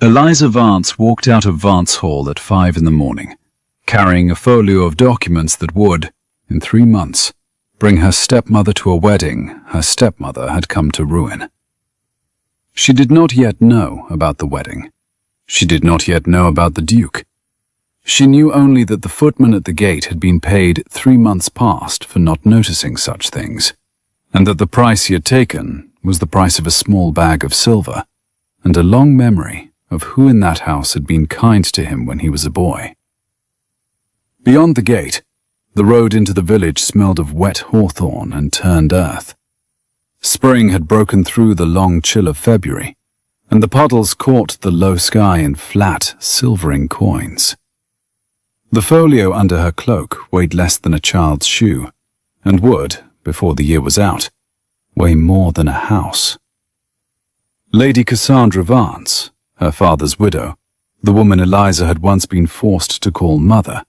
Eliza Vance walked out of Vance Hall at 5 in the morning, carrying a folio of documents that would, in 3 months, bring her stepmother to a wedding her stepmother had come to ruin. She did not yet know about the wedding. She did not yet know about the Duke. She knew only that the footman at the gate had been paid 3 months past for not noticing such things, and that the price he had taken was the price of a small bag of silver, and a long memory of who in that house had been kind to him when he was a boy. Beyond the gate, the road into the village smelled of wet hawthorn and turned earth. Spring had broken through the long chill of February, and the puddles caught the low sky in flat, silvering coins. The folio under her cloak weighed less than a child's shoe, and would, before the year was out, weigh more than a house. Lady Cassandra Vance, her father's widow, the woman Eliza had once been forced to call mother,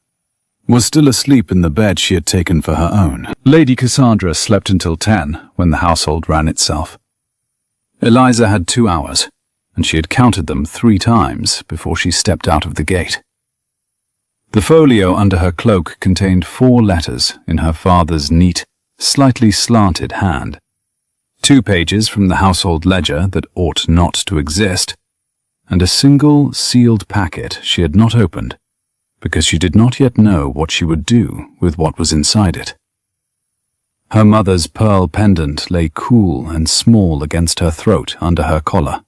was still asleep in the bed she had taken for her own. Lady Cassandra slept until 10, when the household ran itself. Eliza had 2 hours, and she had counted them 3 times before she stepped out of the gate. The folio under her cloak contained 4 letters in her father's neat, slightly slanted hand. 2 pages from the household ledger that ought not to exist, and a single sealed packet she had not opened, because she did not yet know what she would do with what was inside it. Her mother's pearl pendant lay cool and small against her throat under her collar.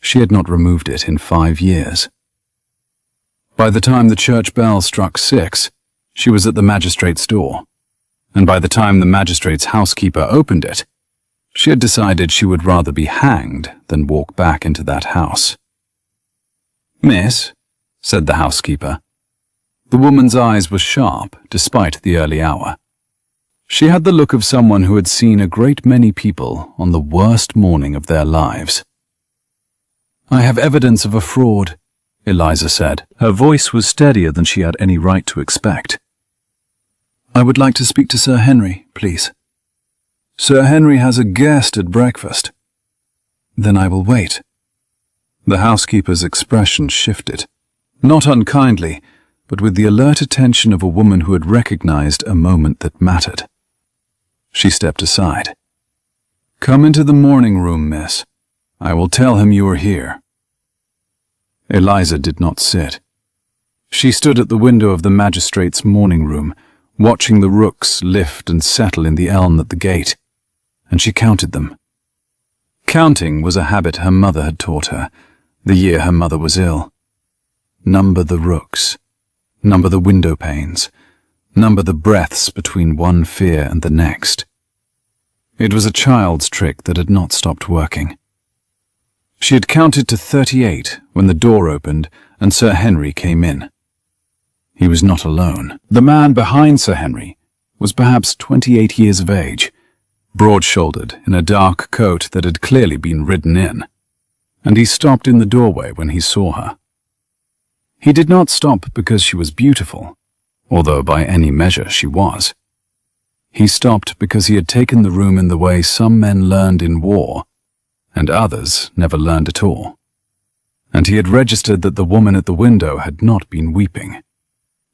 She had not removed it in 5 years. By the time the church bell struck 6, she was at the magistrate's door, and by the time the magistrate's housekeeper opened it, she had decided she would rather be hanged than walk back into that house. "Miss," said the housekeeper. The woman's eyes were sharp despite the early hour. She had the look of someone who had seen a great many people on the worst morning of their lives. "I have evidence of a fraud," Eliza said. Her voice was steadier than she had any right to expect. "I would like to speak to Sir Henry, please." "Sir Henry has a guest at breakfast." "Then I will wait." The housekeeper's expression shifted, not unkindly, but with the alert attention of a woman who had recognized a moment that mattered. She stepped aside. "Come into the morning room, miss. I will tell him you are here." Eliza did not sit. She stood at the window of the magistrate's morning room, watching the rooks lift and settle in the elm at the gate, and she counted them. Counting was a habit her mother had taught her, the year her mother was ill. Number the rooks, number the window panes, number the breaths between one fear and the next. It was a child's trick that had not stopped working. She had counted to 38 when the door opened and Sir Henry came in. He was not alone. The man behind Sir Henry was perhaps 28 years of age, broad-shouldered in a dark coat that had clearly been ridden in, and he stopped in the doorway when he saw her. He did not stop because she was beautiful, although by any measure she was. He stopped because he had taken the room in the way some men learned in war, and others never learned at all. And he had registered that the woman at the window had not been weeping,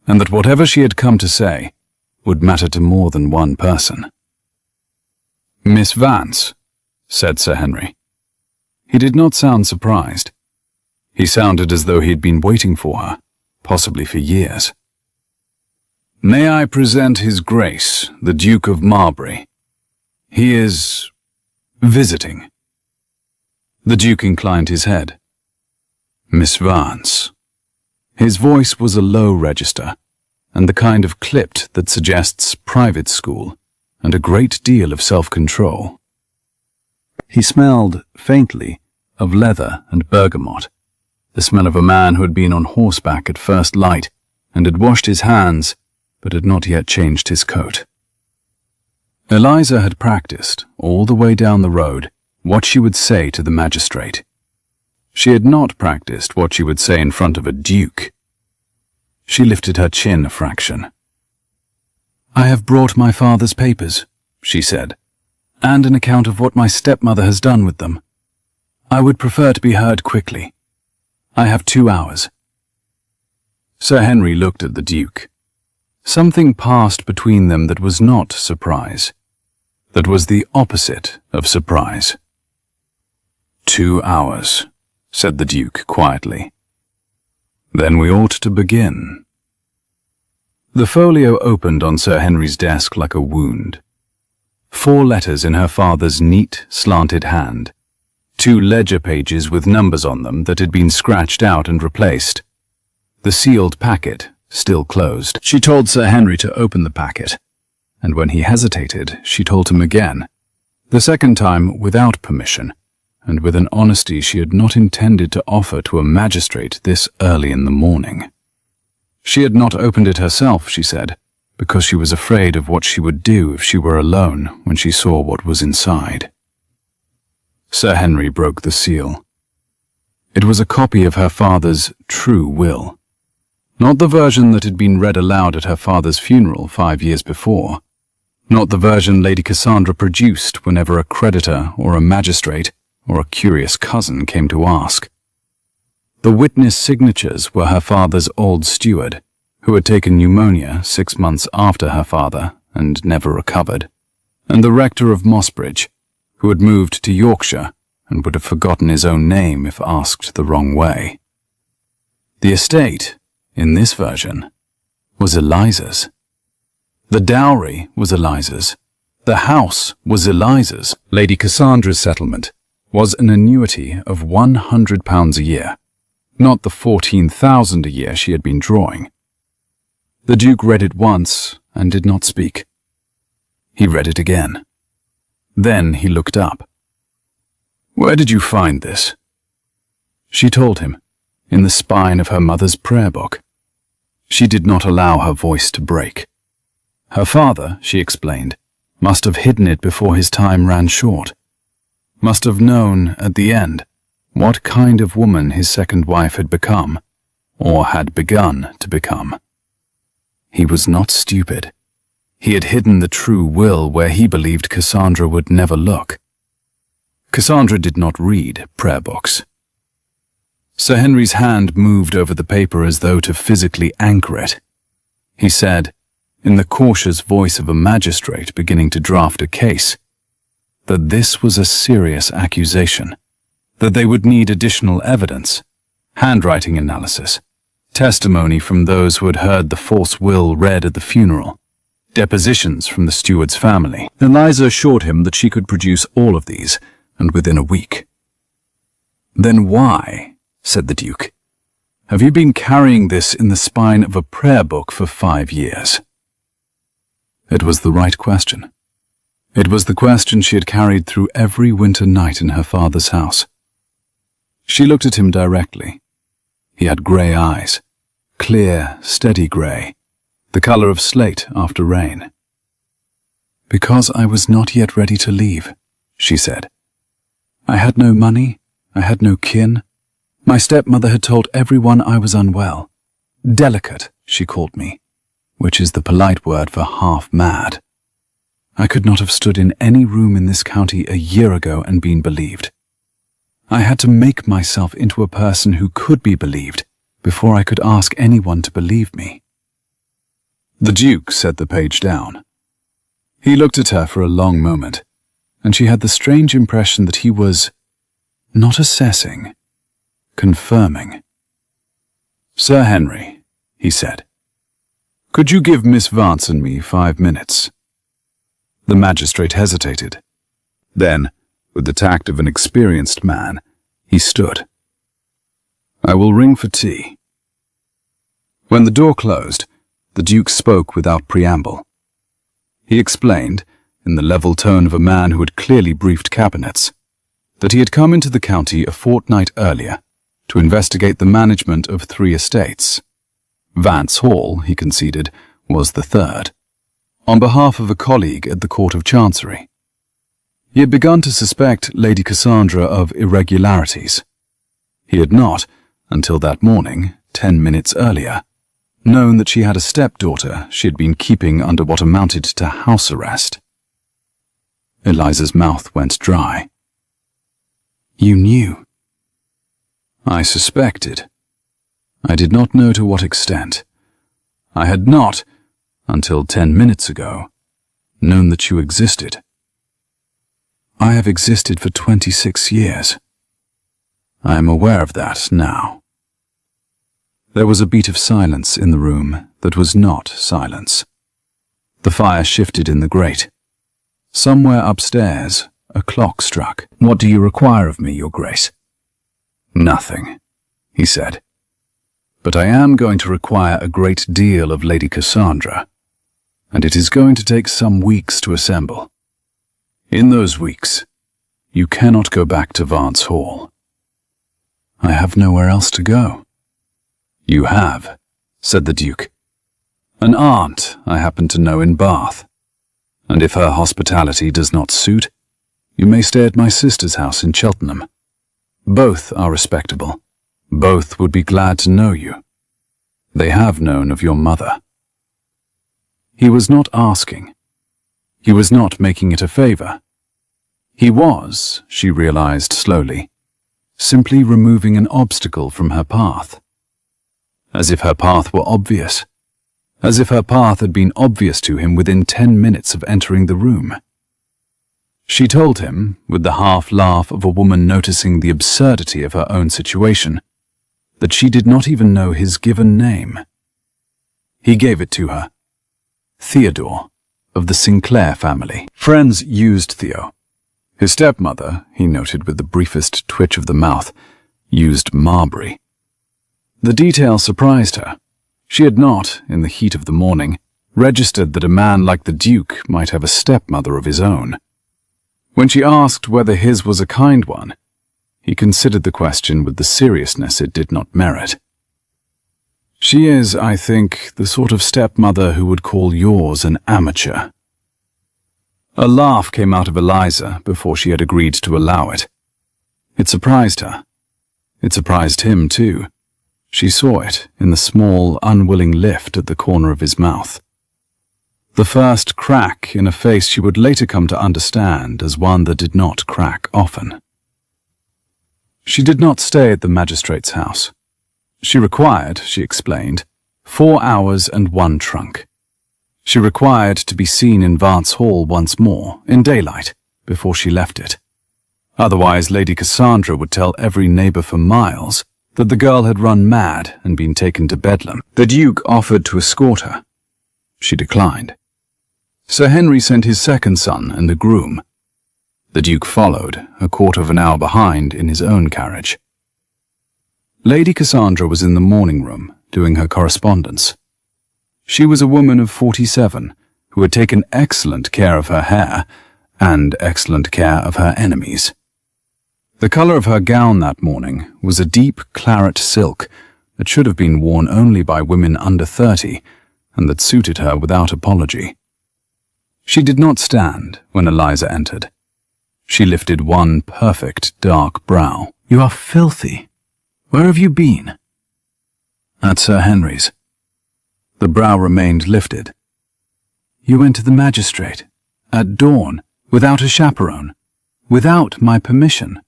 and that whatever she had come to say would matter to more than one person. "Miss Vance," said Sir Henry. He did not sound surprised. He sounded as though he had been waiting for her, possibly for years. "May I present His Grace, the Duke of Marbury? He is visiting." The Duke inclined his head. "Miss Vance." His voice was a low register, and the kind of clipped that suggests private school and a great deal of self-control. He smelled, faintly, of leather and bergamot, the smell of a man who had been on horseback at first light and had washed his hands but had not yet changed his coat. Eliza had practiced, all the way down the road, what she would say to the magistrate. She had not practiced what she would say in front of a duke. She lifted her chin a fraction. "I have brought my father's papers," she said, "and an account of what my stepmother has done with them. I would prefer to be heard quickly. I have 2 hours. Sir Henry looked at the Duke. Something passed between them that was not surprise. That was the opposite of surprise. 2 hours, said the Duke quietly. Then we ought to begin. The folio opened on Sir Henry's desk like a wound. 4 letters in her father's neat, slanted hand. 2 ledger pages with numbers on them that had been scratched out and replaced. The sealed packet, still closed. She told Sir Henry to open the packet, and when he hesitated, she told him again, the second time without permission, and with an honesty she had not intended to offer to a magistrate this early in the morning. She had not opened it herself, she said, because she was afraid of what she would do if she were alone when she saw what was inside. Sir Henry broke the seal. It was a copy of her father's true will. Not the version that had been read aloud at her father's funeral 5 years before. Not the version Lady Cassandra produced whenever a creditor or a magistrate or a curious cousin came to ask. The witness signatures were her father's old steward, who had taken pneumonia 6 months after her father and never recovered, and the rector of Mossbridge, who had moved to Yorkshire and would have forgotten his own name if asked the wrong way. The estate, in this version, was Eliza's. The dowry was Eliza's. The house was Eliza's. Lady Cassandra's settlement was an annuity of £100 a year, not the £14,000 a year she had been drawing. The Duke read it once and did not speak. He read it again. Then he looked up. "Where did you find this?" She told him, in the spine of her mother's prayer book. She did not allow her voice to break. Her father, she explained, must have hidden it before his time ran short. Must have known, at the end, what kind of woman his second wife had become, or had begun to become. He was not stupid. He had hidden the true will where he believed Cassandra would never look. Cassandra did not read prayer books. Sir Henry's hand moved over the paper as though to physically anchor it. He said, in the cautious voice of a magistrate beginning to draft a case, that this was a serious accusation, that they would need additional evidence, handwriting analysis, testimony from those who had heard the false will read at the funeral, depositions from the steward's family. Eliza assured him that she could produce all of these, and within a week. "Then why," said the Duke, "have you been carrying this in the spine of a prayer book for 5 years?" It was the right question. It was the question she had carried through every winter night in her father's house. She looked at him directly. He had grey eyes, clear, steady grey, the colour of slate after rain. "Because I was not yet ready to leave," she said. "I had no money, I had no kin. My stepmother had told everyone I was unwell. Delicate, she called me, which is the polite word for half-mad. I could not have stood in any room in this county a year ago and been believed. I had to make myself into a person who could be believed before I could ask anyone to believe me." The Duke set the page down. He looked at her for a long moment, and she had the strange impression that he was not assessing, confirming. "Sir Henry," he said, "could you give Miss Vance and me 5 minutes?" The magistrate hesitated. Then, with the tact of an experienced man, he stood. "I will ring for tea." When the door closed, the Duke spoke without preamble. He explained, in the level tone of a man who had clearly briefed cabinets, that he had come into the county a fortnight earlier to investigate the management of 3 estates. Vance Hall, he conceded, was the third, on behalf of a colleague at the Court of Chancery. He had begun to suspect Lady Cassandra of irregularities. He had not, until that morning, 10 minutes earlier, known that she had a stepdaughter she had been keeping under what amounted to house arrest. Eliza's mouth went dry. "You knew?" I suspected. I did not know to what extent. I had not, until 10 minutes ago, known that you existed. I have existed for 26 years. I am aware of that now. There was a beat of silence in the room that was not silence. The fire shifted in the grate. Somewhere upstairs, a clock struck. "What do you require of me, Your Grace?" "Nothing," he said. "But I am going to require a great deal of Lady Cassandra, and it is going to take some weeks to assemble. In those weeks, you cannot go back to Vance Hall." "I have nowhere else to go." "You have," said the Duke. "An aunt I happen to know in Bath, and if her hospitality does not suit, you may stay at my sister's house in Cheltenham. Both are respectable. Both would be glad to know you. They have known of your mother." He was not asking. He was not making it a favor. He was, she realized slowly, simply removing an obstacle from her path. As if her path were obvious. As if her path had been obvious to him within 10 minutes of entering the room. She told him, with the half-laugh of a woman noticing the absurdity of her own situation, that she did not even know his given name. He gave it to her. Theodore, of the Sinclair family. Friends used Theo. His stepmother, he noted with the briefest twitch of the mouth, used Marbury. The detail surprised her. She had not, in the heat of the morning, registered that a man like the Duke might have a stepmother of his own. When she asked whether his was a kind one, he considered the question with the seriousness it did not merit. "She is, I think, the sort of stepmother who would call yours an amateur." A laugh came out of Eliza before she had agreed to allow it. It surprised her. It surprised him, too. She saw it in the small, unwilling lift at the corner of his mouth. The first crack in a face she would later come to understand as one that did not crack often. She did not stay at the magistrate's house. She required, she explained, 4 hours and 1 trunk. She required to be seen in Vance Hall once more, in daylight, before she left it. Otherwise, Lady Cassandra would tell every neighbour for miles that the girl had run mad and been taken to Bedlam. The Duke offered to escort her. She declined. Sir Henry sent his second son and the groom. The Duke followed, a quarter of an hour behind, in his own carriage. Lady Cassandra was in the morning room, doing her correspondence. She was a woman of 47, who had taken excellent care of her hair, and excellent care of her enemies. The colour of her gown that morning was a deep claret silk that should have been worn only by women under 30, and that suited her without apology. She did not stand when Eliza entered. She lifted one perfect dark brow. "You are filthy. Where have you been?" "At Sir Henry's." The brow remained lifted. "You went to the magistrate, at dawn, without a chaperone, without my permission."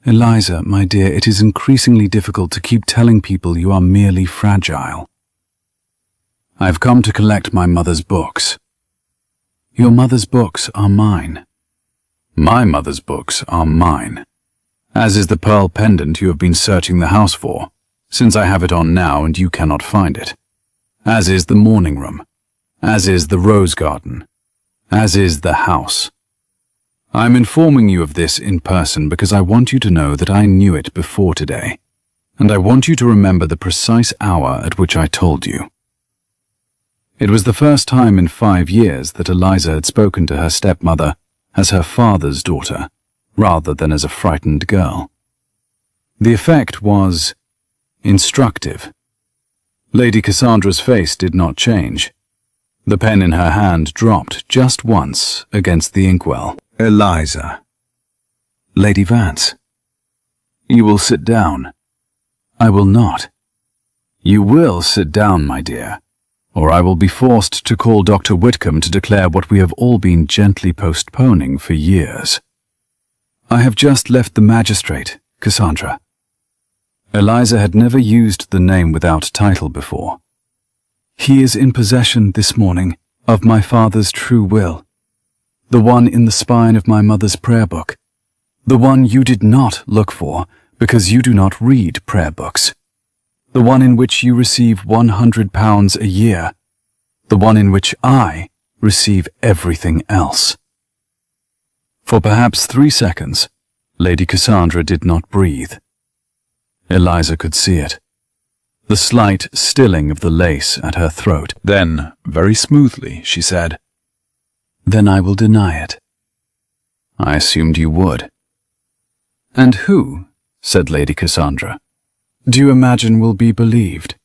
"Eliza, my dear, it is increasingly difficult to keep telling people you are merely fragile." "I have come to collect my mother's books." "Your mother's books are mine." "My mother's books are mine, as is the pearl pendant you have been searching the house for, since I have it on now and you cannot find it. As is the morning room, as is the rose garden, as is the house. I am informing you of this in person because I want you to know that I knew it before today, and I want you to remember the precise hour at which I told you." It was the first time in 5 years that Eliza had spoken to her stepmother as her father's daughter, rather than as a frightened girl. The effect was instructive. Lady Cassandra's face did not change. The pen in her hand dropped just once against the inkwell. "Eliza." "Lady Vance." "You will sit down." "I will not." "You will sit down, my dear, or I will be forced to call Dr. Whitcomb to declare what we have all been gently postponing for years." "I have just left the magistrate, Cassandra." Eliza had never used the name without title before. "He is in possession this morning of my father's true will, the one in the spine of my mother's prayer book, the one you did not look for because you do not read prayer books, the one in which you receive £100 a year, the one in which I receive everything else." For perhaps 3 seconds, Lady Cassandra did not breathe. Eliza could see it, the slight stilling of the lace at her throat. Then, very smoothly, she said, "Then I will deny it." "I assumed you would." "And who," said Lady Cassandra, "do you imagine will be believed?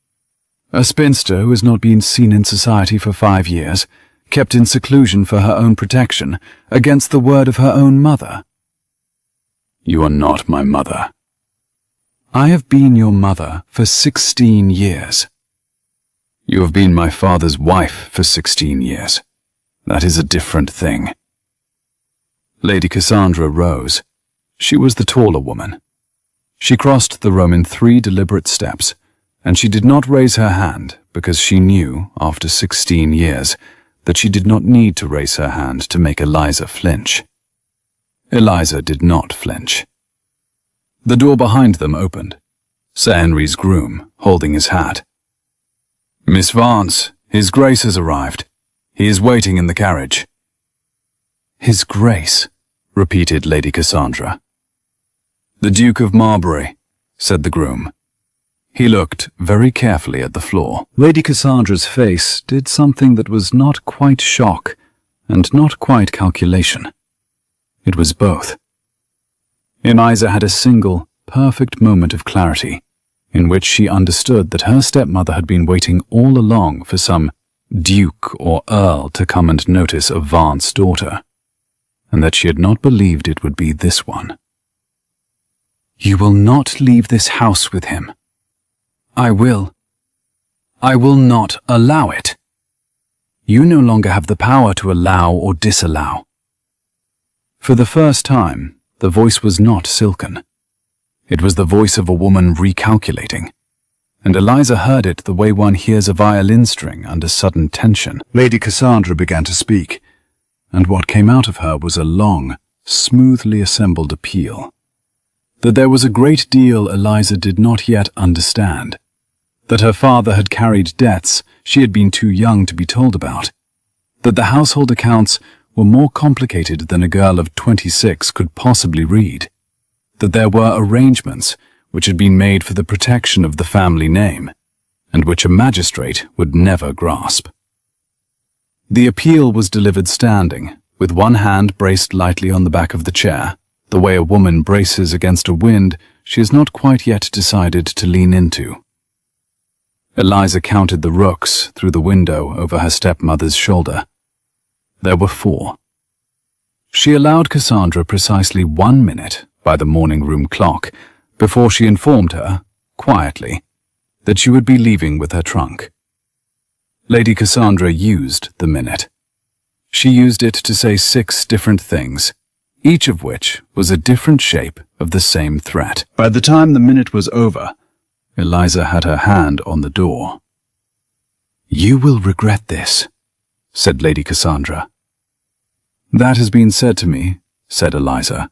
A spinster who has not been seen in society for 5 years, kept in seclusion for her own protection, against the word of her own mother?" "You are not my mother." "I have been your mother for 16 years. "You have been my father's wife for 16 years. That is a different thing." Lady Cassandra rose. She was the taller woman. She crossed the room in 3 deliberate steps, and she did not raise her hand because she knew, after 16 years, that she did not need to raise her hand to make Eliza flinch. Eliza did not flinch. The door behind them opened. Sir Henry's groom, holding his hat. "Miss Vance, His Grace has arrived. He is waiting in the carriage." "His Grace," repeated Lady Cassandra. "The Duke of Marbury," said the groom. He looked very carefully at the floor. Lady Cassandra's face did something that was not quite shock and not quite calculation. It was both. Eliza had a single, perfect moment of clarity, in which she understood that her stepmother had been waiting all along for some duke or earl to come and notice a Vance daughter, and that she had not believed it would be this one. "You will not leave this house with him." "I will. I will not allow it. You no longer have the power to allow or disallow." For the first time, the voice was not silken. It was the voice of a woman recalculating, and Eliza heard it the way one hears a violin string under sudden tension. Lady Cassandra began to speak, and what came out of her was a long, smoothly assembled appeal. That there was a great deal Eliza did not yet understand. That her father had carried debts she had been too young to be told about. That the household accounts were more complicated than a girl of 26 could possibly read. That there were arrangements which had been made for the protection of the family name, and which a magistrate would never grasp. The appeal was delivered standing, with one hand braced lightly on the back of the chair, the way a woman braces against a wind she has not quite yet decided to lean into. Eliza counted the rooks through the window over her stepmother's shoulder. There were 4. She allowed Cassandra precisely 1 minute by the morning room clock before she informed her, quietly, that she would be leaving with her trunk. Lady Cassandra used the minute. She used it to say 6 different things, each of which was a different shape of the same threat. By the time the minute was over, Eliza had her hand on the door. "You will regret this," said Lady Cassandra. "That has been said to me," said Eliza,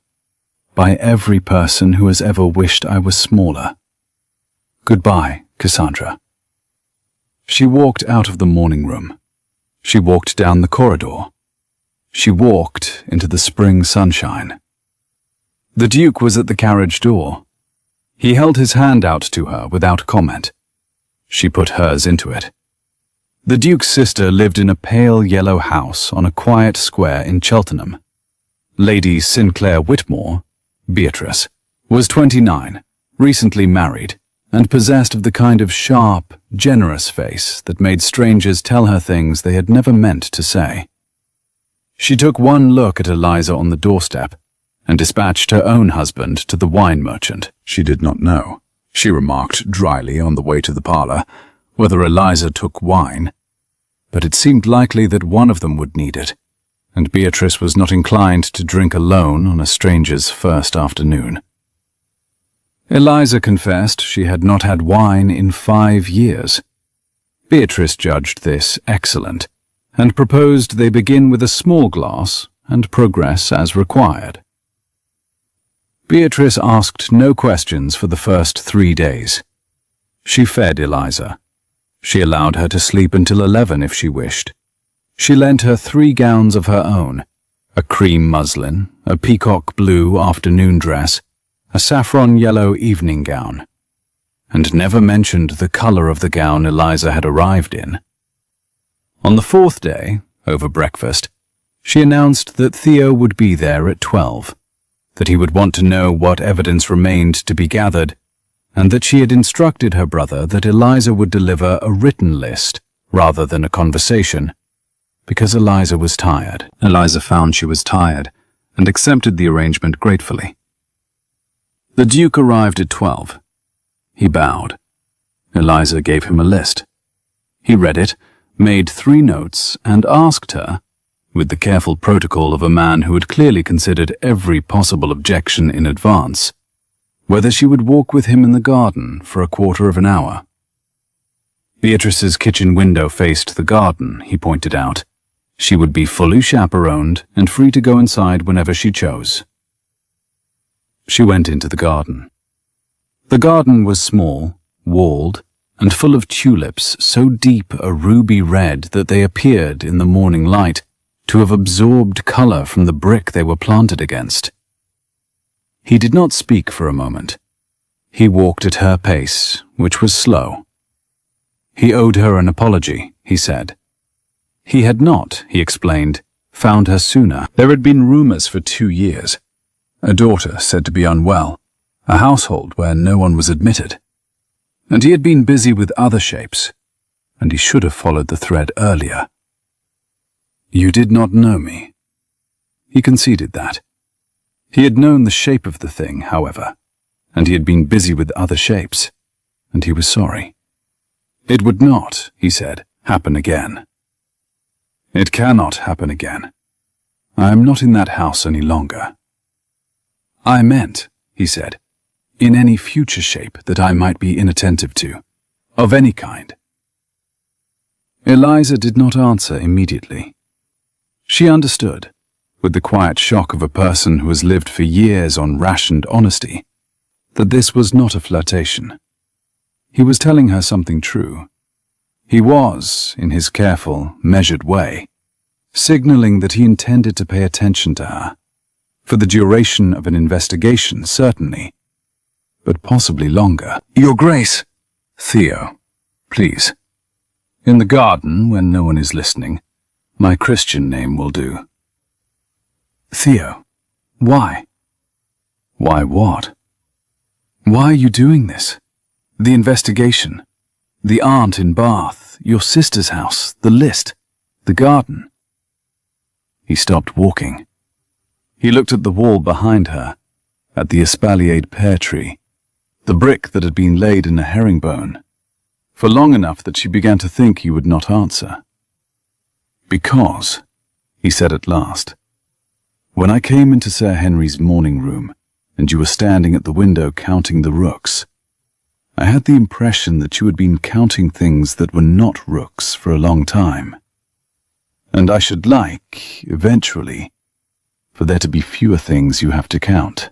"by every person who has ever wished I was smaller. Goodbye, Cassandra." She walked out of the morning room. She walked down the corridor. She walked into the spring sunshine. The Duke was at the carriage door. He held his hand out to her without comment. She put hers into it. The Duke's sister lived in a pale yellow house on a quiet square in Cheltenham. Lady Sinclair Whitmore, Beatrice, was 29, recently married, and possessed of the kind of sharp, generous face that made strangers tell her things they had never meant to say. She took one look at Eliza on the doorstep and dispatched her own husband to the wine merchant. She did not know, she remarked dryly on the way to the parlour, whether Eliza took wine, but it seemed likely that one of them would need it, and Beatrice was not inclined to drink alone on a stranger's first afternoon. Eliza confessed she had not had wine in 5 years. Beatrice judged this excellent, and proposed they begin with a small glass and progress as required. Beatrice asked no questions for the first 3 days. She fed Eliza. She allowed her to sleep until 11 if she wished. She lent her 3 gowns of her own, a cream muslin, a peacock blue afternoon dress, a saffron yellow evening gown, and never mentioned the colour of the gown Eliza had arrived in. On the 4th day, over breakfast, she announced that Theo would be there at 12, that he would want to know what evidence remained to be gathered, and that she had instructed her brother that Eliza would deliver a written list rather than a conversation, because Eliza was tired. Eliza found she was tired and accepted the arrangement gratefully. The Duke arrived at 12. He bowed. Eliza gave him a list. He read it, made 3 notes, and asked her, with the careful protocol of a man who had clearly considered every possible objection in advance, whether she would walk with him in the garden for a quarter of an hour. Beatrice's kitchen window faced the garden, he pointed out. She would be fully chaperoned and free to go inside whenever she chose. She went into the garden. The garden was small, walled, and full of tulips so deep a ruby red that they appeared in the morning light to have absorbed colour from the brick they were planted against. He did not speak for a moment. He walked at her pace, which was slow. He owed her an apology, he said. He had not, he explained, found her sooner. There had been rumours for 2 years. A daughter said to be unwell, a household where no one was admitted. And he had been busy with other shapes, and he should have followed the thread earlier. You did not know me. He conceded that. He had known the shape of the thing, however, and he had been busy with other shapes, and he was sorry. It would not, he said, happen again. It cannot happen again. I am not in that house any longer. I meant, he said, in any future shape that I might be inattentive to, of any kind. Eliza did not answer immediately. She understood, with the quiet shock of a person who has lived for years on rationed honesty, that this was not a flirtation. He was telling her something true. He was, in his careful, measured way, signaling that he intended to pay attention to her, for the duration of an investigation, certainly, but possibly longer. Your Grace! Theo, please. In the garden, when no one is listening, my Christian name will do. Theo, why? Why what? Why are you doing this? The investigation, the aunt in Bath, your sister's house, the list, the garden. He stopped walking. He looked at the wall behind her, at the espaliered pear tree, the brick that had been laid in a herringbone, for long enough that she began to think he would not answer. Because, he said at last, when I came into Sir Henry's morning room, and you were standing at the window counting the rooks, I had the impression that you had been counting things that were not rooks for a long time. And I should like, eventually, for there to be fewer things you have to count.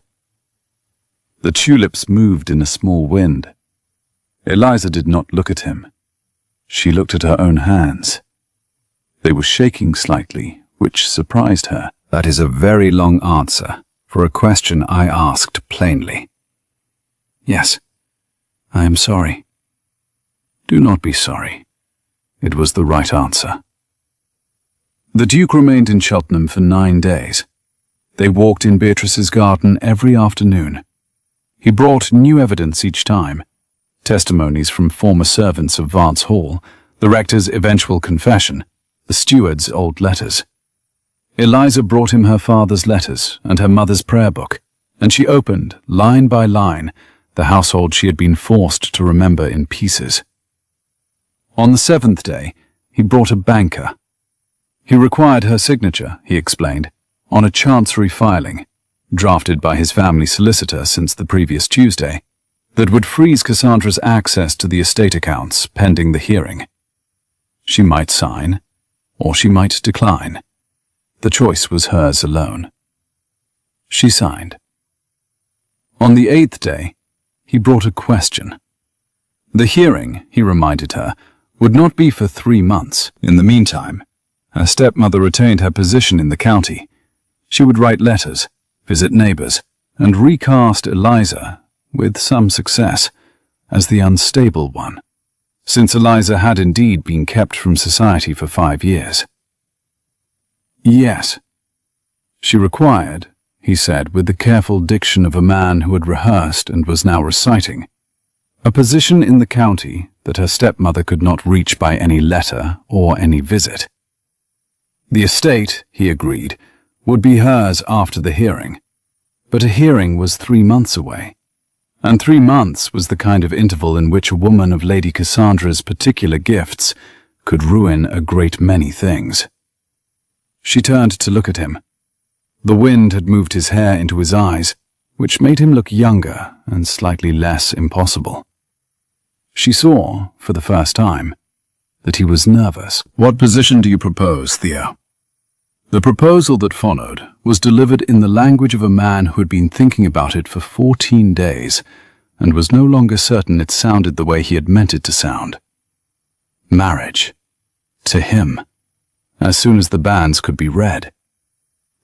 The tulips moved in a small wind. Eliza did not look at him. She looked at her own hands. They were shaking slightly, which surprised her. That is a very long answer for a question I asked plainly. Yes, I am sorry. Do not be sorry. It was the right answer. The Duke remained in Cheltenham for 9 days. They walked in Beatrice's garden every afternoon. He brought new evidence each time, testimonies from former servants of Vance Hall, the rector's eventual confession, the steward's old letters. Eliza brought him her father's letters and her mother's prayer book, and she opened, line by line, the household she had been forced to remember in pieces. On the 7th day, he brought a banker. He required her signature, he explained, on a chancery filing, drafted by his family solicitor since the previous Tuesday, that would freeze Cassandra's access to the estate accounts pending the hearing. She might sign, or she might decline. The choice was hers alone. She signed. On the 8th day, he brought a question. The hearing, he reminded her, would not be for 3 months. In the meantime, her stepmother retained her position in the county. She would write letters, visit neighbors, and recast Eliza, with some success, as the unstable one, since Eliza had indeed been kept from society for 5 years. Yes, she required, he said with the careful diction of a man who had rehearsed and was now reciting, a position in the county that her stepmother could not reach by any letter or any visit. The estate, he agreed, would be hers after the hearing, but a hearing was 3 months away, and 3 months was the kind of interval in which a woman of Lady Cassandra's particular gifts could ruin a great many things. She turned to look at him. The wind had moved his hair into his eyes, which made him look younger and slightly less impossible. She saw, for the first time, that he was nervous. What position do you propose, Theo? The proposal that followed was delivered in the language of a man who had been thinking about it for 14 days and was no longer certain it sounded the way he had meant it to sound. Marriage. To him. As soon as the banns could be read.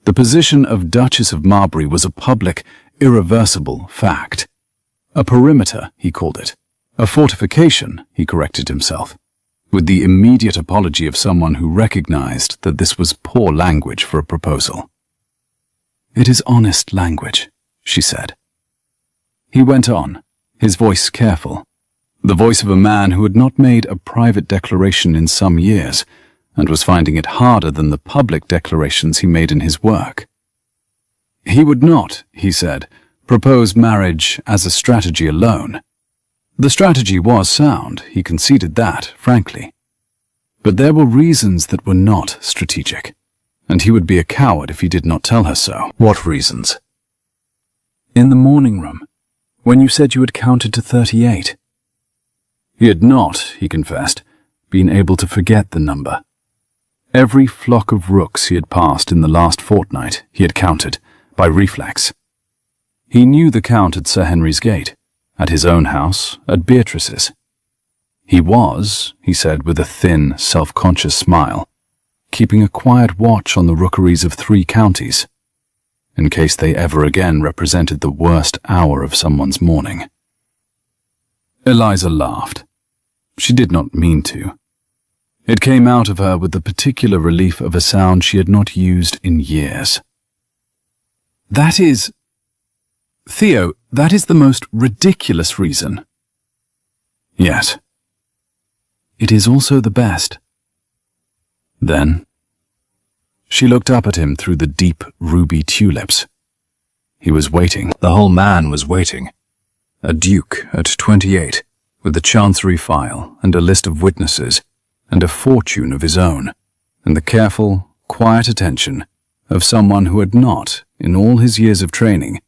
The position of Duchess of Marbury was a public, irreversible fact. A perimeter, he called it. A fortification, he corrected himself, with the immediate apology of someone who recognized that this was poor language for a proposal. It is honest language, she said. He went on, his voice careful, the voice of a man who had not made a private declaration in some years, and was finding it harder than the public declarations he made in his work. He would not, he said, propose marriage as a strategy alone. The strategy was sound, he conceded that, frankly. But there were reasons that were not strategic, and he would be a coward if he did not tell her so. What reasons? In the morning room, when you said you had counted to 38. He had not, he confessed, been able to forget the number. Every flock of rooks he had passed in the last fortnight he had counted, by reflex. He knew the count at Sir Henry's gate, at his own house, at Beatrice's. He was, he said with a thin, self-conscious smile, keeping a quiet watch on the rookeries of 3 counties, in case they ever again represented the worst hour of someone's morning. Eliza laughed. She did not mean to. It came out of her with the particular relief of a sound she had not used in years. That is... Theo, that is the most ridiculous reason. Yes. It is also the best. Then, she looked up at him through the deep ruby tulips. He was waiting. The whole man was waiting. A duke at 28, with a chancery file and a list of witnesses, and a fortune of his own, and the careful, quiet attention of someone who had not, in all his years of training,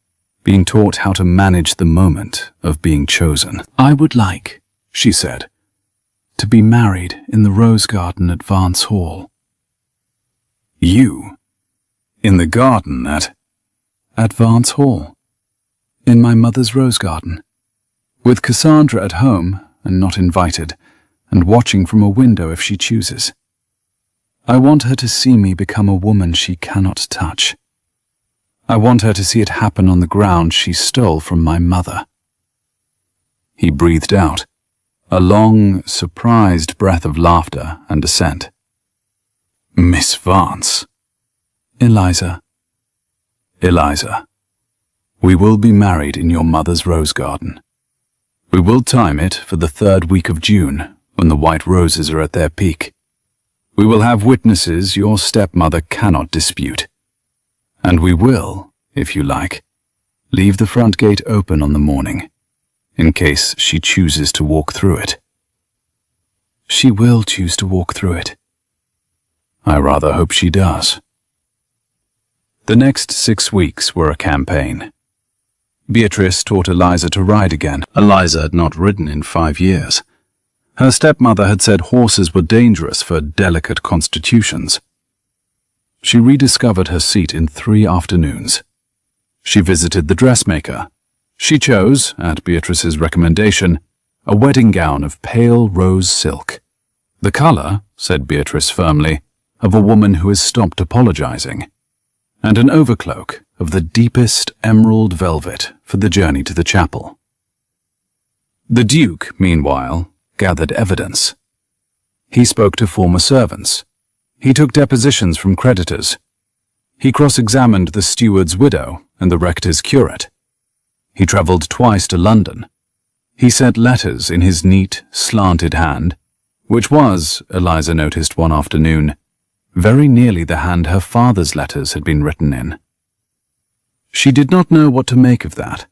been taught how to manage the moment of being chosen. I would like, she said, to be married in the rose garden at Vance Hall. You? In the garden at Vance Hall. In my mother's rose garden. With Cassandra at home, and not invited, and watching from a window if she chooses. I want her to see me become a woman she cannot touch. I want her to see it happen on the ground she stole from my mother. He breathed out, a long, surprised breath of laughter and assent. Miss Vance. Eliza. Eliza, we will be married in your mother's rose garden. We will time it for the 3rd week of June, when the white roses are at their peak. We will have witnesses your stepmother cannot dispute. And we will, if you like, leave the front gate open on the morning, in case she chooses to walk through it. She will choose to walk through it. I rather hope she does. The next 6 weeks were a campaign. Beatrice taught Eliza to ride again. Eliza had not ridden in 5 years. Her stepmother had said horses were dangerous for delicate constitutions. She rediscovered her seat in 3 afternoons. She visited the dressmaker. She chose, at Beatrice's recommendation, a wedding gown of pale rose silk. The colour, said Beatrice firmly, of a woman who has stopped apologizing, and an overcloak of the deepest emerald velvet for the journey to the chapel. The Duke, meanwhile, gathered evidence. He spoke to former servants. He took depositions from creditors. He cross-examined the steward's widow and the rector's curate. He travelled twice to London. He sent letters in his neat, slanted hand, which was, Eliza noticed one afternoon, very nearly the hand her father's letters had been written in. She did not know what to make of that.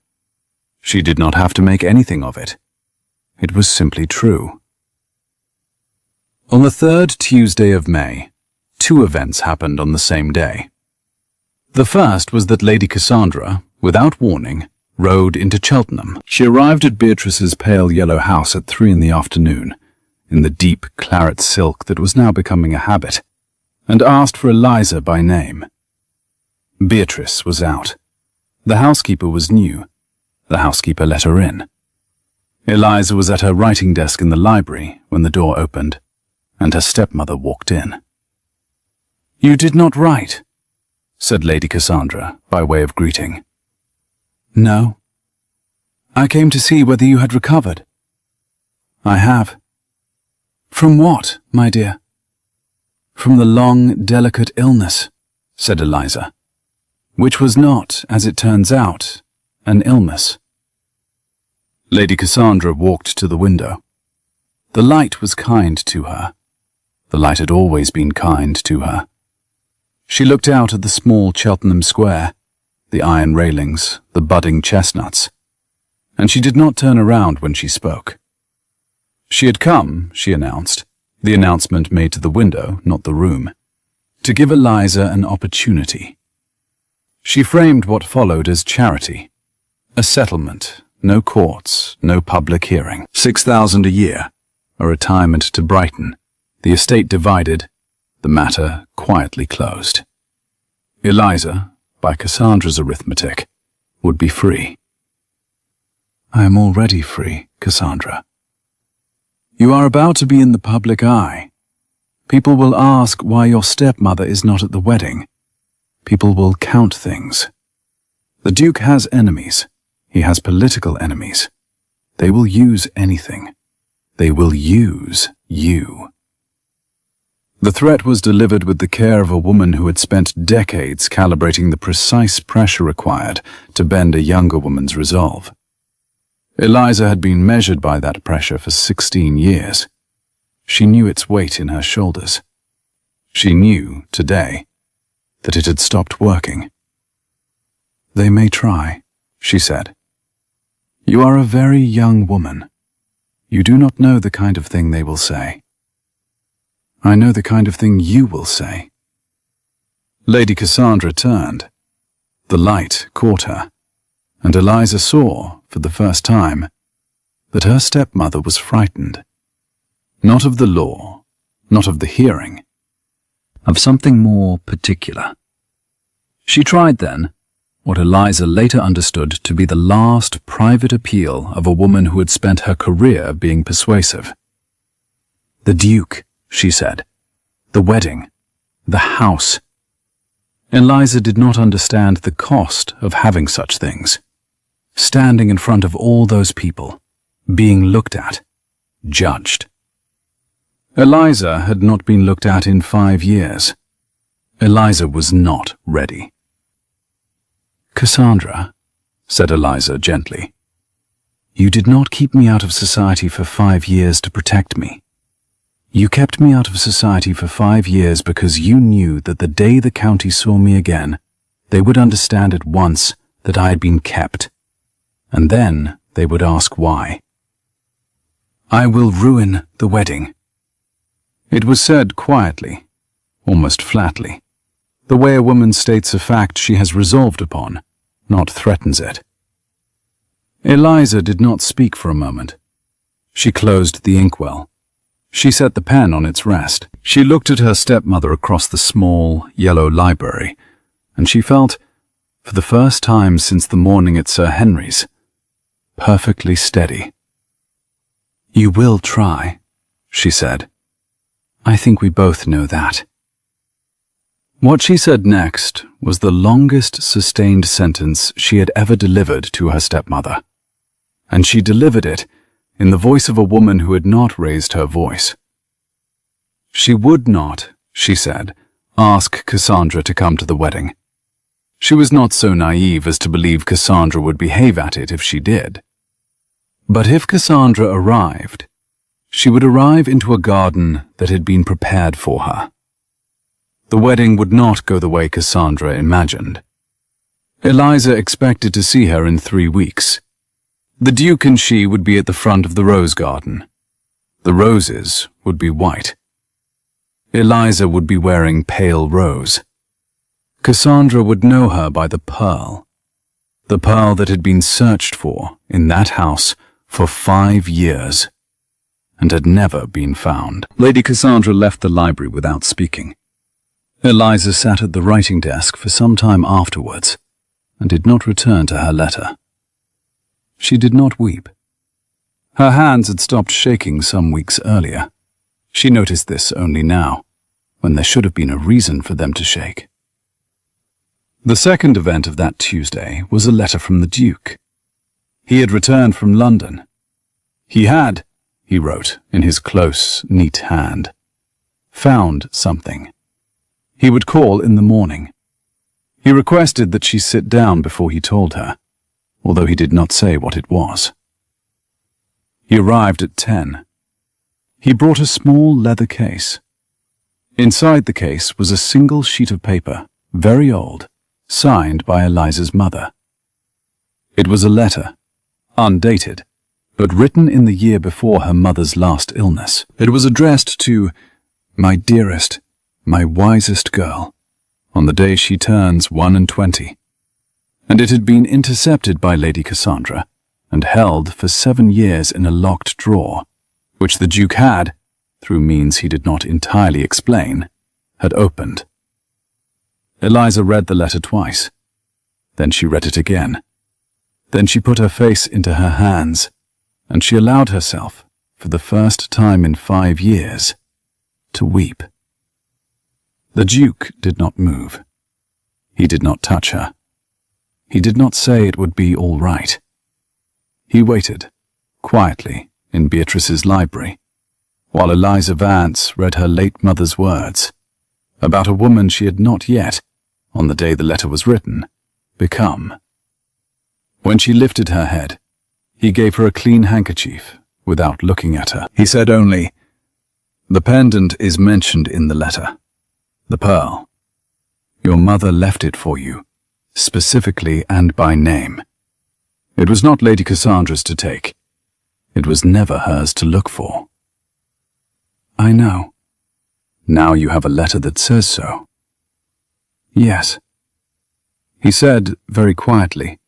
She did not have to make anything of it. It was simply true. On the 3rd Tuesday of May, 2 events happened on the same day. The first was that Lady Cassandra, without warning, rode into Cheltenham. She arrived at Beatrice's pale yellow house at 3 in the afternoon, in the deep claret silk that was now becoming a habit, and asked for Eliza by name. Beatrice was out. The housekeeper was new. The housekeeper let her in. Eliza was at her writing desk in the library when the door opened, and her stepmother walked in. "You did not write," said Lady Cassandra by way of greeting. "No. I came to see whether you had recovered." "I have." "From what, my dear?" "From the long, delicate illness," said Eliza, "which was not, as it turns out, an illness." Lady Cassandra walked to the window. The light was kind to her. The light had always been kind to her. She looked out at the small Cheltenham Square, the iron railings, the budding chestnuts, and she did not turn around when she spoke. She had come, she announced, the announcement made to the window, not the room, to give Eliza an opportunity. She framed what followed as charity, a settlement, no courts, no public hearing, 6,000 a year, a retirement to Brighton, the estate divided, the matter quietly closed. Eliza, by Cassandra's arithmetic, would be free. "I am already free, Cassandra. You are about to be in the public eye. People will ask why your stepmother is not at the wedding. People will count things. The Duke has enemies. He has political enemies. They will use anything. They will use you." The threat was delivered with the care of a woman who had spent decades calibrating the precise pressure required to bend a younger woman's resolve. Eliza had been measured by that pressure for 16 years. She knew its weight in her shoulders. She knew, today, that it had stopped working. "They may try," she said. "You are a very young woman. You do not know the kind of thing they will say. I know the kind of thing you will say." Lady Cassandra turned. The light caught her, and Eliza saw, for the first time, that her stepmother was frightened. Not of the law, not of the hearing, of something more particular. She tried then, what Eliza later understood to be the last private appeal of a woman who had spent her career being persuasive. "The Duke," she said. "The wedding. The house." Eliza did not understand the cost of having such things. Standing in front of all those people, being looked at, judged. Eliza had not been looked at in 5 years. Eliza was not ready. "Cassandra," said Eliza gently, "you did not keep me out of society for 5 years to protect me. You kept me out of society for 5 years because you knew that the day the county saw me again, they would understand at once that I had been kept, and then they would ask why. I will ruin the wedding." It was said quietly, almost flatly, the way a woman states a fact she has resolved upon, not threatens it. Eliza did not speak for a moment. She closed the inkwell. She set the pen on its rest. She looked at her stepmother across the small, yellow library, and she felt, for the first time since the morning at Sir Henry's, perfectly steady. "You will try," she said. "I think we both know that." What she said next was the longest sustained sentence she had ever delivered to her stepmother, and she delivered it in the voice of a woman who had not raised her voice. She would not, she said, ask Cassandra to come to the wedding. She was not so naive as to believe Cassandra would behave at it if she did. But if Cassandra arrived, she would arrive into a garden that had been prepared for her. The wedding would not go the way Cassandra imagined. Eliza expected to see her in 3 weeks. The Duke and she would be at the front of the rose garden. The roses would be white. Eliza would be wearing pale rose. Cassandra would know her by the pearl that had been searched for in that house for 5 years and had never been found. Lady Cassandra left the library without speaking. Eliza sat at the writing desk for some time afterwards and did not return to her letter. She did not weep. Her hands had stopped shaking some weeks earlier. She noticed this only now, when there should have been a reason for them to shake. The second event of that Tuesday was a letter from the Duke. He had returned from London. He had, he wrote in his close, neat hand, found something. He would call in the morning. He requested that she sit down before he told her, although he did not say what it was. He arrived at 10. He brought a small leather case. Inside the case was a single sheet of paper, very old, signed by Eliza's mother. It was a letter, undated, but written in the year before her mother's last illness. It was addressed to "My dearest, my wisest girl," on the day she turns 21, and it had been intercepted by Lady Cassandra and held for 7 years in a locked drawer, which the Duke had, through means he did not entirely explain, had opened. Eliza read the letter twice. Then she read it again. Then she put her face into her hands, and she allowed herself, for the first time in 5 years, to weep. The Duke did not move. He did not touch her. He did not say it would be all right. He waited, quietly, in Beatrice's library, while Eliza Vance read her late mother's words about a woman she had not yet, on the day the letter was written, become. When she lifted her head, he gave her a clean handkerchief without looking at her. He said only, "The pendant is mentioned in the letter. The pearl. Your mother left it for you, specifically and by name. It was not Lady Cassandra's to take. It was never hers to look for." "I know." "Now you have a letter that says so." "Yes," he said very quietly,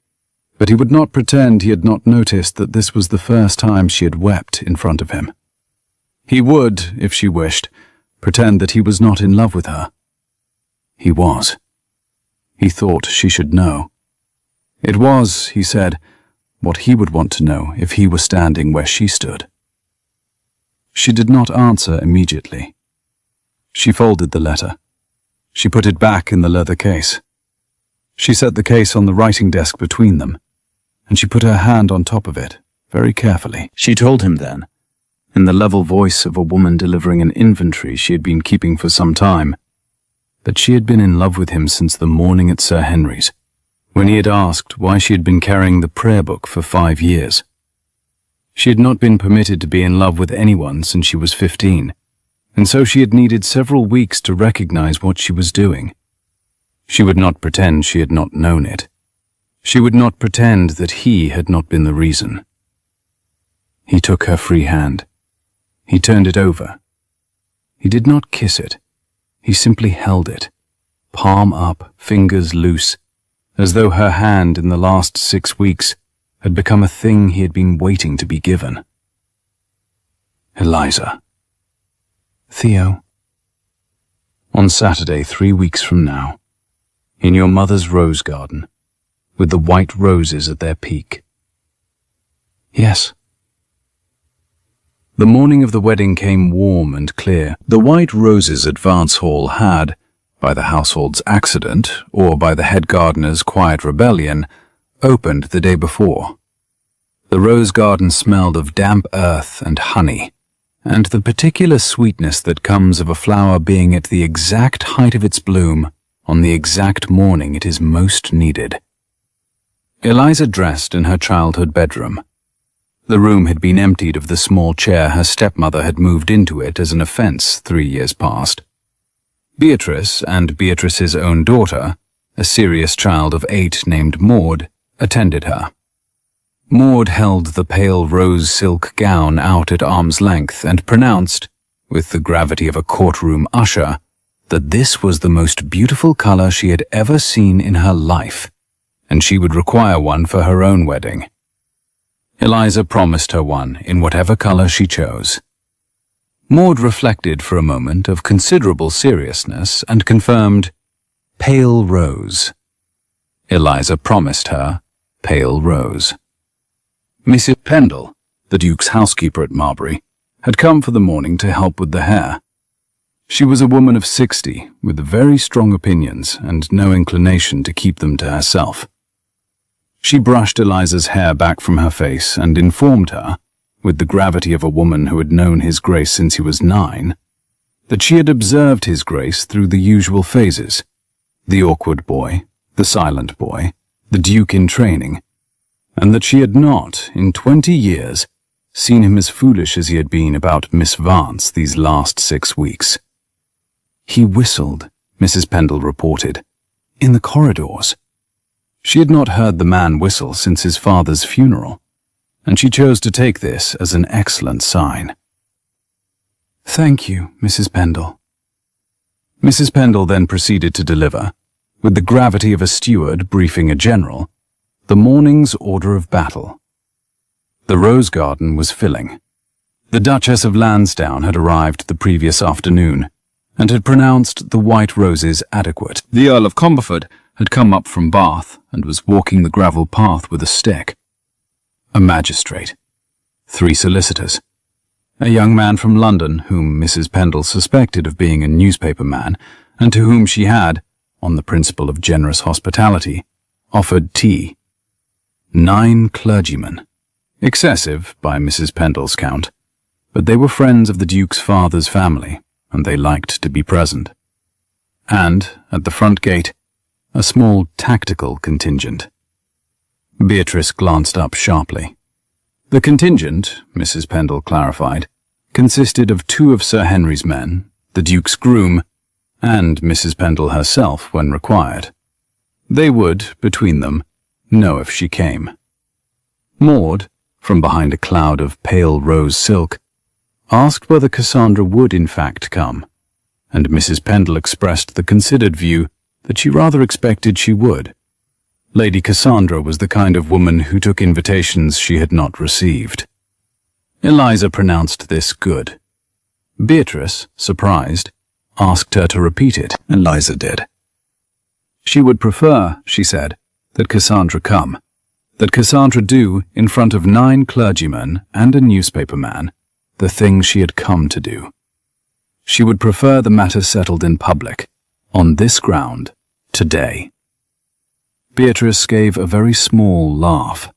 but he would not pretend he had not noticed that this was the first time she had wept in front of him. He would, if she wished, pretend that he was not in love with her. He was. He thought she should know. It was, he said, what he would want to know if he were standing where she stood. She did not answer immediately. She folded the letter. She put it back in the leather case. She set the case on the writing desk between them, and she put her hand on top of it, very carefully. She told him then, in the level voice of a woman delivering an inventory she had been keeping for some time, that she had been in love with him since the morning at Sir Henry's, when he had asked why she had been carrying the prayer book for 5 years. She had not been permitted to be in love with anyone since she was 15, and so she had needed several weeks to recognize what she was doing. She would not pretend she had not known it. She would not pretend that he had not been the reason. He took her free hand. He turned it over. He did not kiss it. He simply held it, palm up, fingers loose, as though her hand in the last 6 weeks had become a thing he had been waiting to be given. Eliza. Theo. On Saturday, 3 weeks from now, in your mother's rose garden, with the white roses at their peak. Yes. The morning of the wedding came warm and clear. The white roses at Vance Hall had, by the household's accident, or by the head gardener's quiet rebellion, opened the day before. The rose garden smelled of damp earth and honey, and the particular sweetness that comes of a flower being at the exact height of its bloom on the exact morning it is most needed. Eliza dressed in her childhood bedroom. The room had been emptied of the small chair her stepmother had moved into it as an offense 3 years past. Beatrice and Beatrice's own daughter, a serious child of 8 named Maud, attended her. Maud held the pale rose silk gown out at arm's length and pronounced, with the gravity of a courtroom usher, that this was the most beautiful color she had ever seen in her life, and she would require one for her own wedding. Eliza promised her one in whatever color she chose. Maud reflected for a moment of considerable seriousness and confirmed, pale rose. Eliza promised her pale rose. Mrs. Pendle, the Duke's housekeeper at Marbury, had come for the morning to help with the hair. She was a woman of 60, with very strong opinions and no inclination to keep them to herself. She brushed Eliza's hair back from her face and informed her, with the gravity of a woman who had known His Grace since he was 9, that she had observed His Grace through the usual phases: the awkward boy, the silent boy, the Duke in training, and that she had not, in 20 years, seen him as foolish as he had been about Miss Vance these last 6 weeks. He whistled, Mrs. Pendle reported, in the corridors. She had not heard the man whistle since his father's funeral, and she chose to take this as an excellent sign. Thank you, Mrs. Pendle. Mrs. Pendle then proceeded to deliver, with the gravity of a steward briefing a general, the morning's order of battle. The rose garden was filling. The Duchess of Lansdowne had arrived the previous afternoon, and had pronounced the white roses adequate. The Earl of Comberford had come up from Bath and was walking the gravel path with a stick. A magistrate, 3 solicitors, a young man from London whom Mrs. Pendle suspected of being a newspaper man and to whom she had, on the principle of generous hospitality, offered tea. 9 clergymen, excessive by Mrs. Pendle's count, but they were friends of the Duke's father's family, and they liked to be present. And, at the front gate, a small tactical contingent. Beatrice glanced up sharply. The contingent, Mrs. Pendle clarified, consisted of 2 of Sir Henry's men, the Duke's groom, and Mrs. Pendle herself when required. They would, between them, know if she came. Maud, from behind a cloud of pale rose silk, asked whether Cassandra would in fact come, and Mrs. Pendle expressed the considered view that she rather expected she would. Lady Cassandra was the kind of woman who took invitations she had not received. Eliza pronounced this good. Beatrice, surprised, asked her to repeat it. Eliza did. She would prefer, she said, that Cassandra come, that Cassandra do, in front of 9 clergymen and a newspaper man, the thing she had come to do. She would prefer the matter settled in public, on this ground, today. Beatrice gave a very small laugh.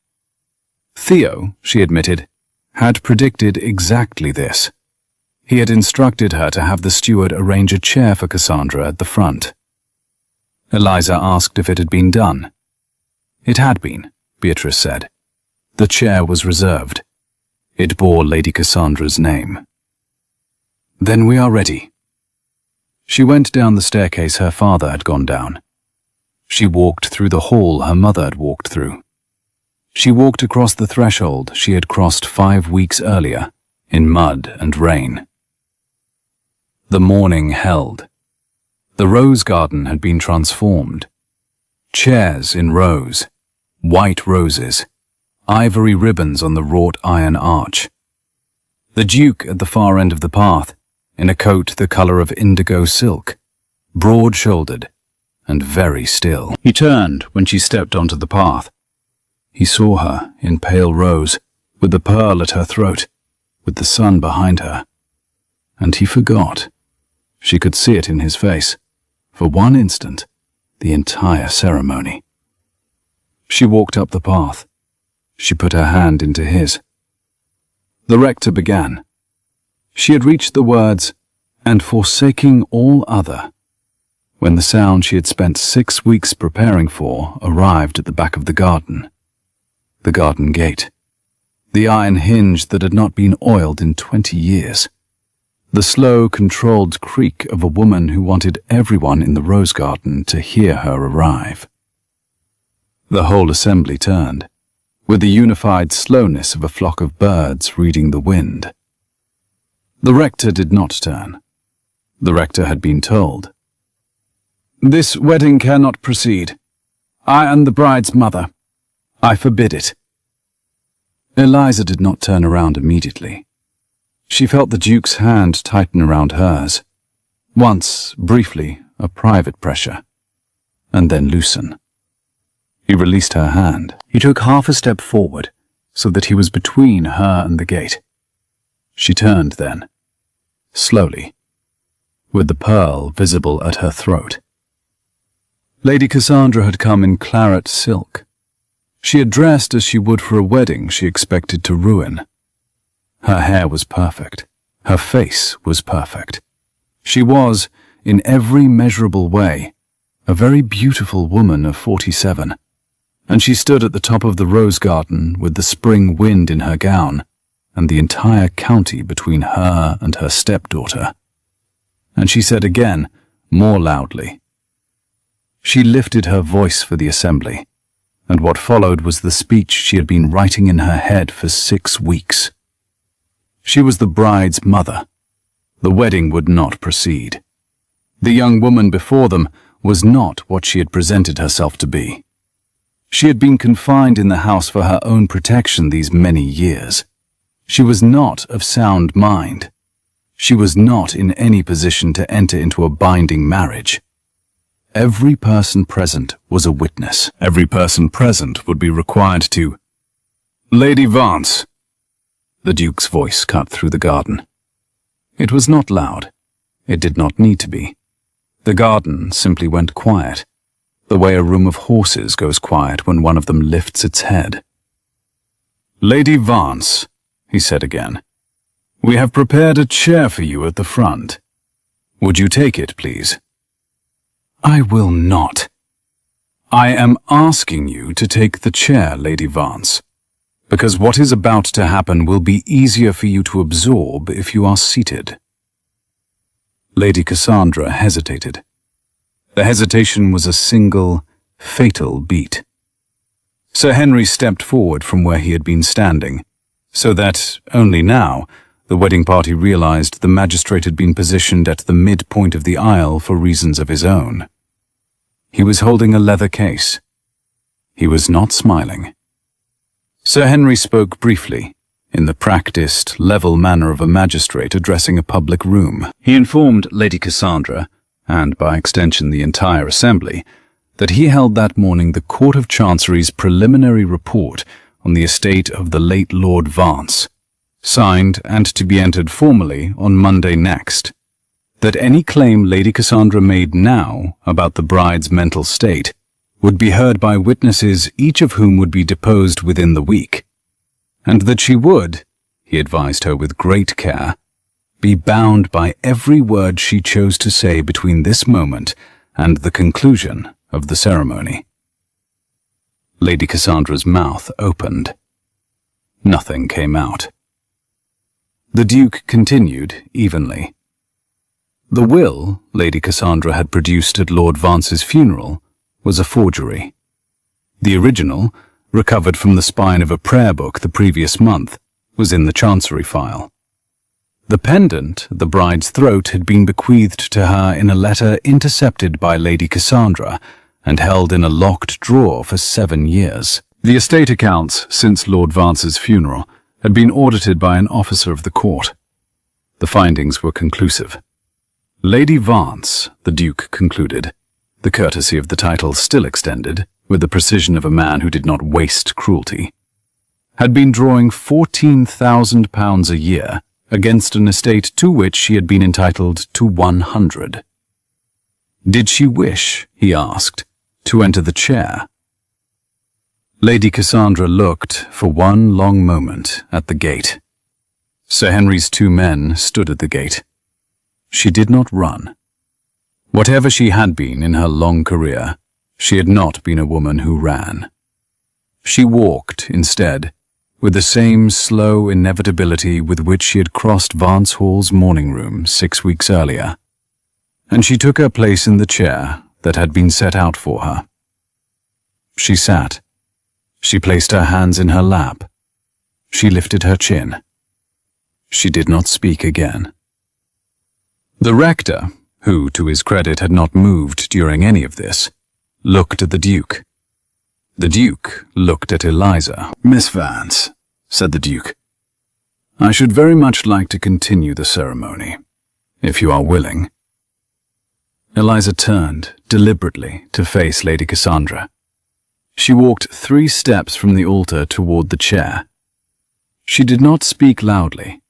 Theo, she admitted, had predicted exactly this. He had instructed her to have the steward arrange a chair for Cassandra at the front. Eliza asked if it had been done. It had been, Beatrice said. The chair was reserved. It bore Lady Cassandra's name. Then we are ready. She went down the staircase her father had gone down. She walked through the hall her mother had walked through. She walked across the threshold she had crossed 5 weeks earlier, in mud and rain. The morning held. The rose garden had been transformed. Chairs in rows, white roses, ivory ribbons on the wrought iron arch. The Duke at the far end of the path, in a coat the colour of indigo silk, broad-shouldered and very still. He turned when she stepped onto the path. He saw her in pale rose, with the pearl at her throat, with the sun behind her. And he forgot. She could see it in his face. For one instant, the entire ceremony. She walked up the path. She put her hand into his. The rector began. She had reached the words, "and forsaking all other," when the sound she had spent 6 weeks preparing for arrived at the back of the garden gate, the iron hinge that had not been oiled in 20 years, the slow, controlled creak of a woman who wanted everyone in the rose garden to hear her arrive. The whole assembly turned, with the unified slowness of a flock of birds reading the wind. The rector did not turn. The rector had been told, "This wedding cannot proceed. I am the bride's mother. I forbid it." Eliza did not turn around immediately. She felt the Duke's hand tighten around hers. Once, briefly, a private pressure, and then loosen. He released her hand. He took half a step forward, so that he was between her and the gate. She turned then, slowly, with the pearl visible at her throat. Lady Cassandra had come in claret silk. She had dressed as she would for a wedding she expected to ruin. Her hair was perfect. Her face was perfect. She was, in every measurable way, a very beautiful woman of 47, and she stood at the top of the rose garden with the spring wind in her gown and the entire county between her and her stepdaughter. And she said again, more loudly. She lifted her voice for the assembly, and what followed was the speech she had been writing in her head for 6 weeks. She was the bride's mother. The wedding would not proceed. The young woman before them was not what she had presented herself to be. She had been confined in the house for her own protection these many years. She was not of sound mind. She was not in any position to enter into a binding marriage. Every person present was a witness. Every person present would be required to... "Lady Vance!" The Duke's voice cut through the garden. It was not loud. It did not need to be. The garden simply went quiet, the way a room of horses goes quiet when one of them lifts its head. "Lady Vance," he said again, "we have prepared a chair for you at the front. Would you take it, please?" "I will not." "I am asking you to take the chair, Lady Vance, because what is about to happen will be easier for you to absorb if you are seated." Lady Cassandra hesitated. The hesitation was a single, fatal beat. Sir Henry stepped forward from where he had been standing, so that, only now, the wedding party realized the magistrate had been positioned at the midpoint of the aisle for reasons of his own. He was holding a leather case. He was not smiling. Sir Henry spoke briefly, in the practiced, level manner of a magistrate addressing a public room. He informed Lady Cassandra, and by extension the entire assembly, that he held that morning the Court of Chancery's preliminary report on the estate of the late Lord Vance, signed and to be entered formally on Monday next. That any claim Lady Cassandra made now about the bride's mental state would be heard by witnesses, each of whom would be deposed within the week, and that she would, he advised her with great care, be bound by every word she chose to say between this moment and the conclusion of the ceremony. Lady Cassandra's mouth opened. Nothing came out. The Duke continued evenly. The will Lady Cassandra had produced at Lord Vance's funeral was a forgery. The original, recovered from the spine of a prayer book the previous month, was in the Chancery file. The pendant at the bride's throat had been bequeathed to her in a letter intercepted by Lady Cassandra and held in a locked drawer for 7 years. The estate accounts since Lord Vance's funeral had been audited by an officer of the court. The findings were conclusive. Lady Vance, the Duke concluded, the courtesy of the title still extended, with the precision of a man who did not waste cruelty, had been drawing £14,000 a year against an estate to which she had been entitled to 100. Did she wish, he asked, to enter the chair? Lady Cassandra looked for one long moment at the gate. Sir Henry's 2 men stood at the gate. She did not run. Whatever she had been in her long career, she had not been a woman who ran. She walked, instead, with the same slow inevitability with which she had crossed Vance Hall's morning room 6 weeks earlier, and she took her place in the chair that had been set out for her. She sat. She placed her hands in her lap. She lifted her chin. She did not speak again. The rector, who, to his credit, had not moved during any of this, looked at the Duke. The Duke looked at Eliza. "Miss Vance," said the Duke, "I should very much like to continue the ceremony, if you are willing." Eliza turned, deliberately, to face Lady Cassandra. She walked 3 steps from the altar toward the chair. She did not speak loudly.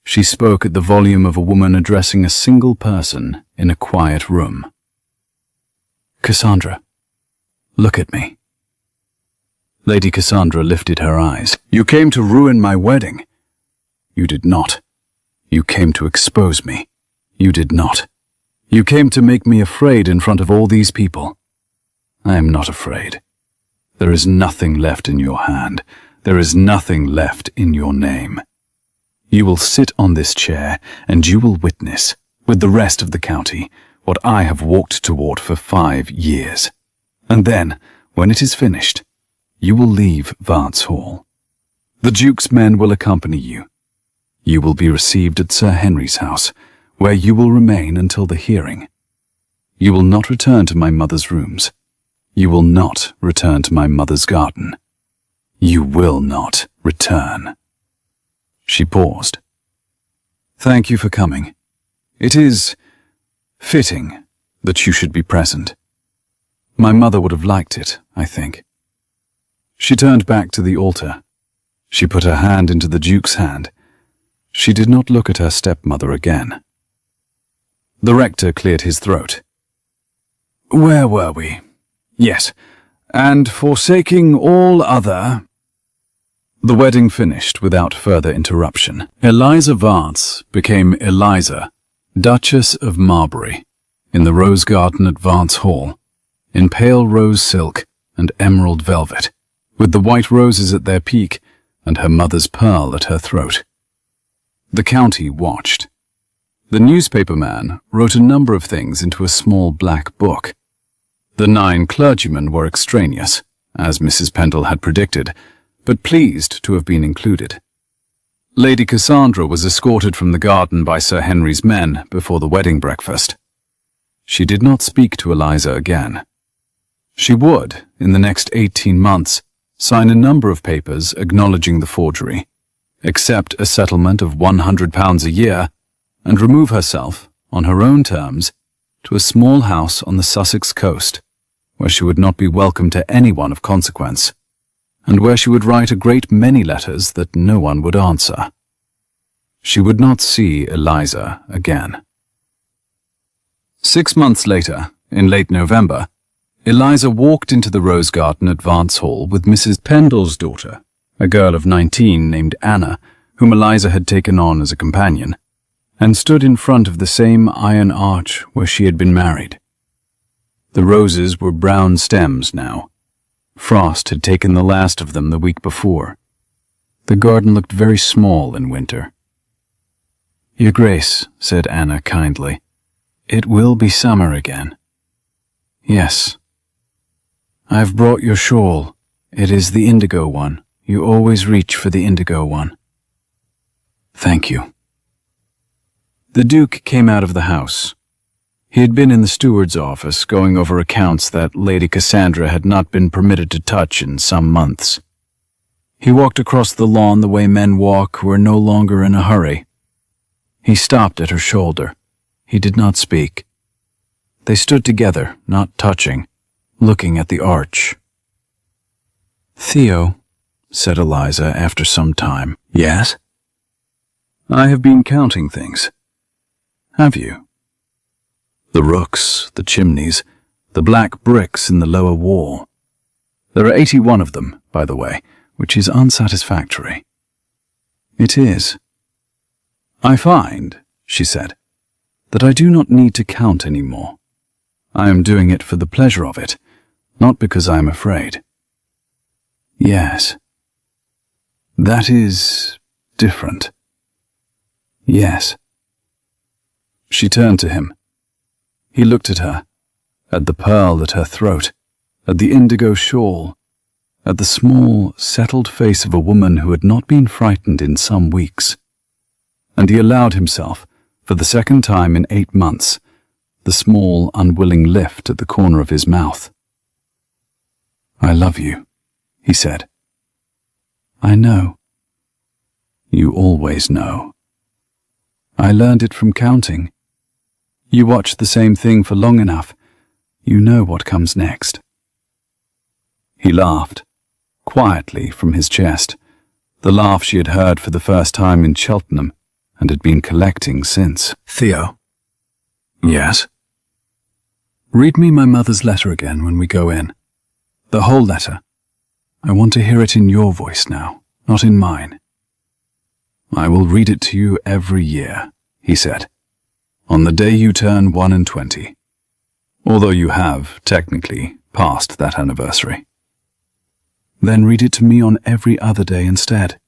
She spoke at the volume of a woman addressing a single person in a quiet room. "Cassandra, look at me." Lady Cassandra lifted her eyes. "You came to ruin my wedding." "You did not. You came to expose me." "You did not. You came to make me afraid in front of all these people." "I am not afraid. There is nothing left in your hand. There is nothing left in your name. You will sit on this chair, and you will witness, with the rest of the county, what I have walked toward for 5 years. And then, when it is finished, you will leave Vance Hall. The Duke's men will accompany you. You will be received at Sir Henry's house, where you will remain until the hearing. You will not return to my mother's rooms. You will not return to my mother's garden. You will not return." She paused. "Thank you for coming. It is fitting that you should be present. My mother would have liked it, I think." She turned back to the altar. She put her hand into the Duke's hand. She did not look at her stepmother again. The rector cleared his throat. "Where were we? Yes, and forsaking all other—" The wedding finished without further interruption. Eliza Vance became Eliza, Duchess of Marbury, in the rose garden at Vance Hall, in pale rose silk and emerald velvet, with the white roses at their peak and her mother's pearl at her throat. The county watched. The newspaper man wrote a number of things into a small black book. The 9 clergymen were extraneous, as Mrs. Pendle had predicted, but pleased to have been included. Lady Cassandra was escorted from the garden by Sir Henry's men before the wedding breakfast. She did not speak to Eliza again. She would, in the next 18 months, sign a number of papers acknowledging the forgery, accept a settlement of £100 a year, and remove herself, on her own terms, to a small house on the Sussex coast, where she would not be welcome to anyone of consequence, and where she would write a great many letters that no one would answer. She would not see Eliza again. 6 months later, in late November, Eliza walked into the rose garden at Vance Hall with Mrs. Pendle's daughter, a girl of 19 named Anna, whom Eliza had taken on as a companion, and stood in front of the same iron arch where she had been married. The roses were brown stems now. Frost had taken the last of them the week before. The garden looked very small in winter. "Your Grace," said Anna kindly, "it will be summer again." "Yes." "I have brought your shawl. It is the indigo one. You always reach for the indigo one." "Thank you." The Duke came out of the house. He had been in the steward's office going over accounts that Lady Cassandra had not been permitted to touch in some months. He walked across the lawn the way men walk who are no longer in a hurry. He stopped at her shoulder. He did not speak. They stood together, not touching, looking at the arch. "Theo," said Eliza after some time. "Yes?" "I have been counting things." "Have you?" "The rooks, the chimneys, the black bricks in the lower wall. There are 81 of them, by the way, which is unsatisfactory." "It is." "I find," she said, "that I do not need to count any more. I am doing it for the pleasure of it, not because I am afraid." "Yes." "That is different." "Yes." She turned to him. He looked at her, at the pearl at her throat, at the indigo shawl, at the small, settled face of a woman who had not been frightened in some weeks. And he allowed himself, for the second time in 8 months, the small, unwilling lift at the corner of his mouth. "I love you," he said. "I know." "You always know." "I learned it from counting. You watch the same thing for long enough, you know what comes next." He laughed, quietly from his chest, the laugh she had heard for the first time in Cheltenham and had been collecting since. "Theo." "Yes?" "Read me my mother's letter again when we go in. The whole letter. I want to hear it in your voice now, not in mine." "I will read it to you every year," he said, "on the day you turn 21, although you have, technically, passed that anniversary." "Then read it to me on every other day instead."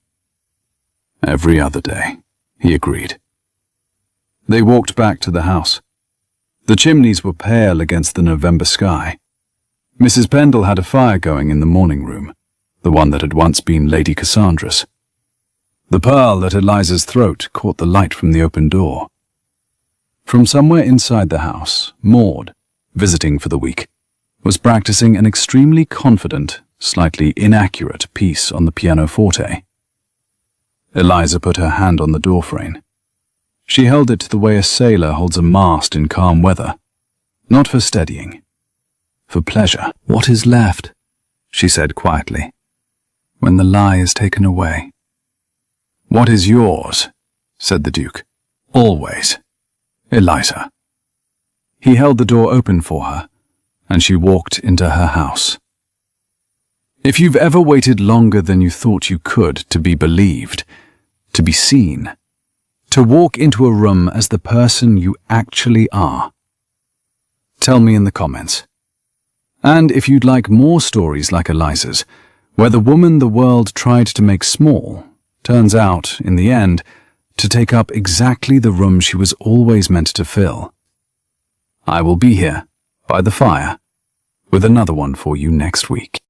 "Every other day," he agreed. They walked back to the house. The chimneys were pale against the November sky. Mrs. Pendle had a fire going in the morning room, the one that had once been Lady Cassandra's. The pearl at Eliza's throat caught the light from the open door. From somewhere inside the house, Maud, visiting for the week, was practicing an extremely confident, slightly inaccurate piece on the pianoforte. Eliza put her hand on the doorframe. She held it the way a sailor holds a mast in calm weather, not for steadying, for pleasure. "What is left?" she said quietly, "when the lie is taken away?" "What is yours?" said the Duke. "Always. Eliza." He held the door open for her, and she walked into her house. If you've ever waited longer than you thought you could to be believed, to be seen, to walk into a room as the person you actually are, tell me in the comments. And if you'd like more stories like Eliza's, where the woman the world tried to make small turns out, in the end, to take up exactly the room she was always meant to fill, I will be here, by the fire, with another one for you next week.